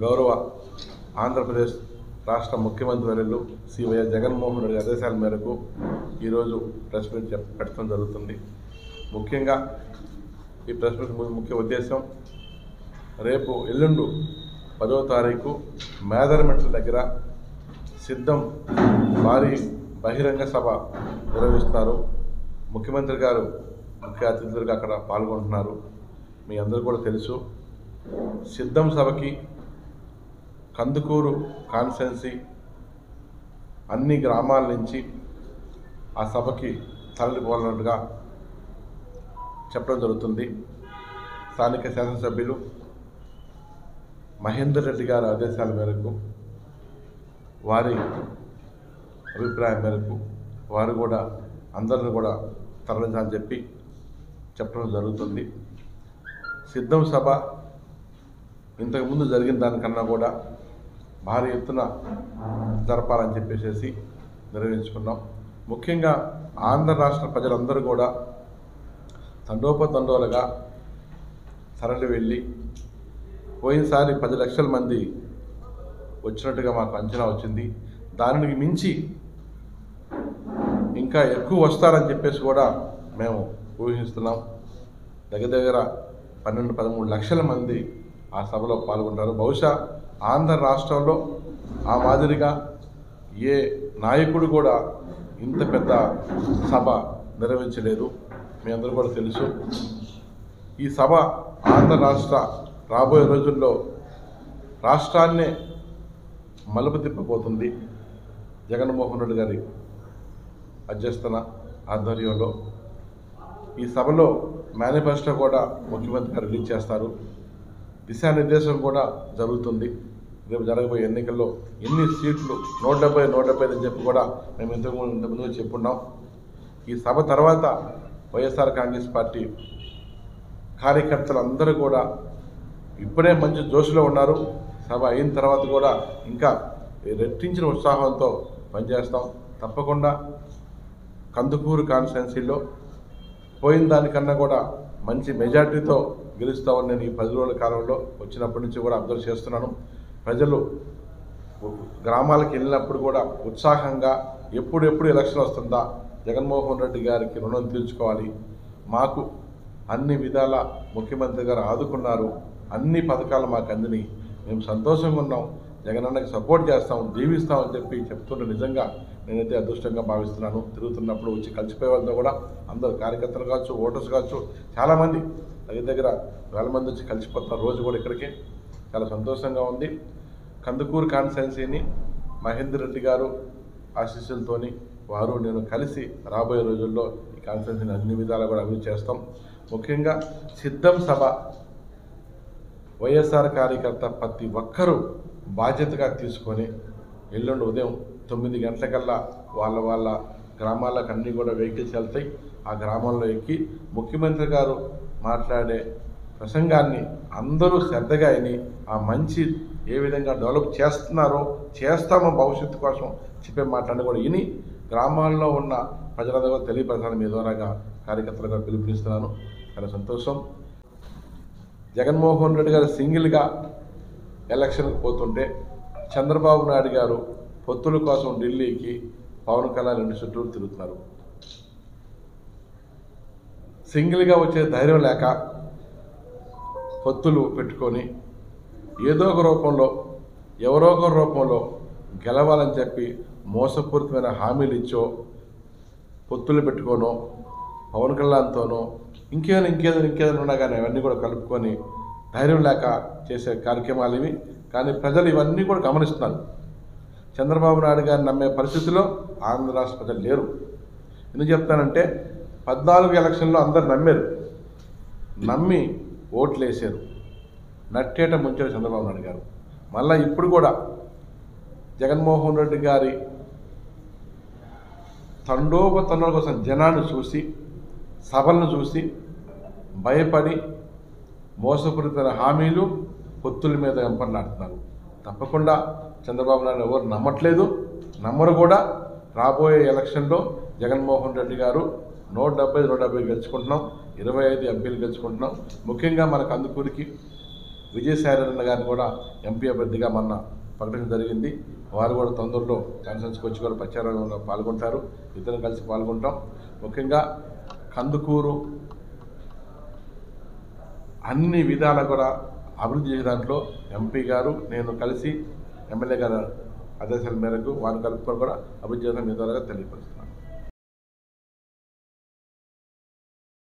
గౌరవ ఆంధ్రప్రదేశ్ రాష్ట్ర ముఖ్యమంత్రి వర్యులు శ్రీ వైఎస్ జగన్మోహన్ రెడ్డి ఆదేశాల మేరకు ఈరోజు ప్రెస్ మీట్ పెట్టడం జరుగుతుంది. ముఖ్యంగా ఈ ప్రెస్ మీట్ ముఖ్య ఉద్దేశం రేపు ఎల్లుండు 10వ తారీఖు మేదరమెట్ల దగ్గర సిద్ధం భారీ బహిరంగ సభ నిర్వహిస్తారు. ముఖ్యమంత్రి గారు ముఖ్య అతిథులుగా అక్కడ పాల్గొంటున్నారు. మీ అందరూ కూడా తెలుసు. సిద్ధం సభకి కందుకూరు కాన్స్టిట్యున్సీ అన్ని గ్రామాల నుంచి ఆ సభకి తరలిపోవాలన్నట్టుగా చెప్పడం జరుగుతుంది. స్థానిక శాసనసభ్యులు మహేందర్ రెడ్డి గారి ఆదేశాల మేరకు, వారి అభిప్రాయం మేరకు వారు కూడా అందరిని కూడా తరలించాలని చెప్పడం జరుగుతుంది. సిద్ధం సభ ఇంతకుముందు జరిగిన దానికన్నా కూడా భారీ ఎత్తున జరపాలని చెప్పేసి నిర్వహించుకున్నాం. ముఖ్యంగా ఆంధ్ర రాష్ట్ర ప్రజలందరూ కూడా తండోపతండోలుగా తరలి వెళ్ళి, పోయినసారి 10 లక్షల మంది వచ్చినట్టుగా మాకు అంచనా వచ్చింది. దానికి మించి ఇంకా ఎక్కువ వస్తారని చెప్పేసి కూడా మేము ఊహిస్తున్నాం. దగ్గర 12-13 లక్షల మంది ఆ సభలో పాల్గొంటారు. బహుశా ఆంధ్ర రాష్ట్రంలో ఆ మాదిరిగా ఏ నాయకుడు కూడా ఇంత పెద్ద సభ నిర్వహించలేదు. మీ అందరూ కూడా తెలుసు. ఈ సభ ఆంధ్ర రాష్ట్ర రాబోయే రోజుల్లో రాష్ట్రాన్నే మలుపు తిప్పబోతుంది. జగన్మోహన్ రెడ్డి గారి అధ్యక్షతన ఆధ్వర్యంలో ఈ సభలో మేనిఫెస్టో కూడా ముఖ్యమంత్రి గారు రిలీజ్ చేస్తారు. దిశానిర్దేశం కూడా జరుగుతుంది. రేపు జరగబోయే ఎన్నికల్లో ఎన్ని సీట్లు 170 అని చెప్పి కూడా మేము ఇంతకుముందు చెప్పున్నాం. ఈ సభ తర్వాత వైఎస్ఆర్ కాంగ్రెస్ పార్టీ కార్యకర్తలందరూ కూడా ఇప్పుడే మంచి జోష్లో ఉన్నారు. సభ అయిన తర్వాత కూడా ఇంకా రెట్టించిన ఉత్సాహంతో పనిచేస్తాం. తప్పకుండా కందుకూరు కాన్స్టిట్యున్సీలో పోయిన దానికన్నా కూడా మంచి మెజార్టీతో గెలుస్తామని నేను ఈ 10 రోజుల కాలంలో వచ్చినప్పటి నుంచి కూడా అబ్జర్వ్ చేస్తున్నాను. ప్రజలు గ్రామాలకు వెళ్ళినప్పుడు కూడా ఉత్సాహంగా ఎప్పుడెప్పుడు ఎలక్షన్ వస్తుందా, జగన్మోహన్ రెడ్డి గారికి రుణం తీర్చుకోవాలి, మాకు అన్ని విధాల ముఖ్యమంత్రి గారు ఆదుకున్నారు, అన్ని పథకాలు మాకు అందినాయి, మేము సంతోషంగా ఉన్నాం, జగనన్నకి సపోర్ట్ చేస్తాం, జీవిస్తామని చెప్తుంటే నిజంగా నేనైతే అదృష్టంగా భావిస్తున్నాను. తిరుగుతున్నప్పుడు వచ్చి కలిసిపోయే వాళ్ళతో కూడా అందరు కార్యకర్తలు కావచ్చు, ఓటర్స్ కావచ్చు, చాలామంది దగ్గర వేల మంది వచ్చి కలిసిపోతున్నారు రోజు కూడా. ఇక్కడికి చాలా సంతోషంగా ఉంది. కందుకూరు కాన్స్టిట్యున్సీని మహేందర్ రెడ్డి గారు ఆశీస్సులతోని వారు నేను కలిసి రాబోయే రోజుల్లో ఈ కాన్స్టిట్యున్సీని అన్ని విధాలా కూడా అభివృద్ధి చేస్తాం. ముఖ్యంగా సిద్ధం సభ వైఎస్ఆర్ కార్యకర్త ప్రతి ఒక్కరూ బాధ్యతగా తీసుకొని ఎల్లుండి ఉదయం 9 గంటలకల్లా వాళ్ళ గ్రామాలకు అన్నీ కూడా వెహికల్స్ వెళ్తాయి. ఆ గ్రామాల్లో ఎక్కి ముఖ్యమంత్రి గారు మాట్లాడే ప్రసంగాన్ని అందరూ శ్రద్ధగా విని ఆ మంచి ఏ విధంగా డెవలప్ చేస్తామో భవిష్యత్తు కోసం చెప్పే మాటలను కూడా విని గ్రామాల్లో ఉన్న ప్రజలందరూ కూడా తెలియపరచాలని మీ ద్వారాగా కార్యకర్తలుగా పిలుపునిస్తున్నాను. చాలా సంతోషం. జగన్మోహన్ రెడ్డి గారు సింగిల్గా ఎలక్షన్కి పోతుంటే చంద్రబాబు నాయుడు గారు పొత్తుల కోసం ఢిల్లీకి పవన్ కళ్యాణ్ 2 చుట్టూరు తిరుగుతున్నారు. సింగిల్గా వచ్చే ధైర్యం లేక పొత్తులు పెట్టుకొని ఏదో ఒక రూపంలో ఎవరో ఒక రూపంలో గెలవాలని చెప్పి మోసపూరితమైన హామీలు ఇచ్చో, పొత్తులు పెట్టుకోనో, పవన్ కళ్యాణ్తోనో ఇంకేదైనా ఉన్నా కానీ అవన్నీ కూడా కలుపుకొని ధైర్యం లేక చేసే కార్యక్రమాలు ఇవి. కానీ ప్రజలు ఇవన్నీ కూడా గమనిస్తున్నారు. చంద్రబాబు నాయుడు గారిని నమ్మే పరిస్థితిలో ఆంధ్ర రాష్ట్ర ప్రజలు లేరు. ఎందుకు చెప్తానంటే 14 ఎలక్షన్లో అందరు నమ్మి ఓట్లు వేసారు, నట్టేట ముంచారు చంద్రబాబు నాయుడు గారు. మళ్ళీ ఇప్పుడు కూడా జగన్మోహన్ రెడ్డి గారి తండోపతండోల కోసం జనాన్ని చూసి, సభలను చూసి భయపడి మోసపూరితమైన హామీలు, పొత్తుల మీద వెంపర్లాడుతున్నారు. తప్పకుండా చంద్రబాబు నాయుడు ఎవరు నమ్మరు కూడా. రాబోయే ఎలక్షన్లో జగన్మోహన్ రెడ్డి గారు 170 గెలుచుకుంటున్నాం, 25 ఎంపీలు గెలుచుకుంటున్నాం. ముఖ్యంగా మన కందుకూరికి విజయసాయిరెడ్డి గారిని కూడా ఎంపీ అభ్యర్థిగా మొన్న ప్రకటించడం జరిగింది. వారు కూడా తొందరలో కాన్ఫరెన్స్కి వచ్చి కూడా ప్రచారంలో పాల్గొంటారు. ఇద్దరం కలిసి పాల్గొంటాం. ముఖ్యంగా కందుకూరు అన్ని విధాలా కూడా అభివృద్ధి చేసే దాంట్లో ఎంపీ గారు నేను కలిసి ఎమ్మెల్యే గారు ఆదేశాల మేరకు వారిని కలుపుకొని కూడా అభివృద్ధి చేసిన విధాలుగా తెలియపరుస్తాను.